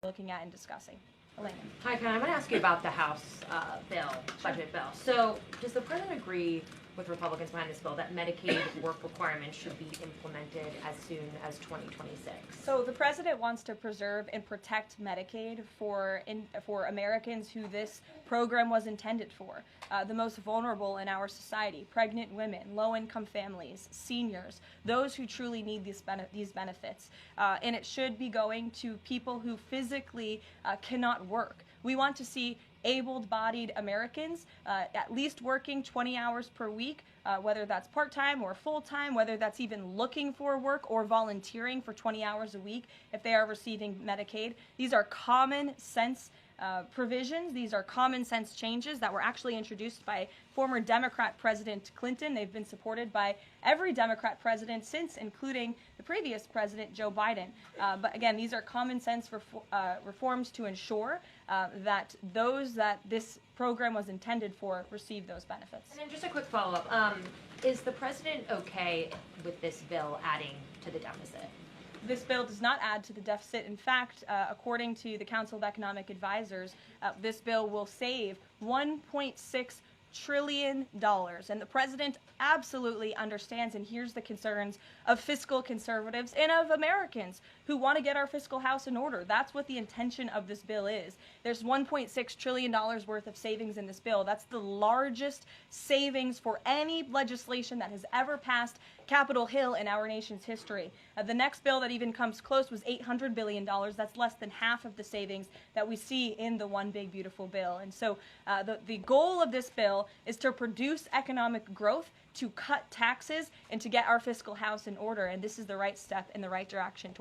looking at and discussing. Elena. Hi, Ken. I want to ask you about the House budget bill. So, does the president agree with Republicans behind this bill that Medicaid work requirements should be implemented as soon as 2026? So the president wants to preserve and protect Medicaid for Americans who this program was intended for, the most vulnerable in our society: pregnant women, low-income families, seniors, those who truly need these benefits. And it should be going to people who physically cannot work. We want to see able-bodied Americans at least working 20 hours per week, whether that's part-time or full-time, whether that's even looking for work or volunteering for 20 hours a week if they are receiving Medicaid. These are common sense provisions. These are common sense changes that were actually introduced by former Democrat President Clinton. They've been supported by every Democrat president since, including the previous president, Joe Biden. But again, these are common sense reforms to ensure that those that this program was intended for receive those benefits. And then just a quick follow-up. Is the president okay with this bill adding to the deficit? This bill does not add to the deficit. In fact, according to the Council of Economic Advisors, this bill will save $1.6 trillion. And the president absolutely understands and hears the concerns of fiscal conservatives and of Americans who want to get our fiscal house in order. That's what the intention of this bill is. There's $1.6 trillion worth of savings in this bill. That's the largest savings for any legislation that has ever passed Capitol Hill in our nation's history. The next bill that even comes close was $800 billion. That's less than half of the savings that we see in the One Big Beautiful Bill. And so the goal of this bill is to produce economic growth, to cut taxes, and to get our fiscal house in order. And this is the right step in the right direction.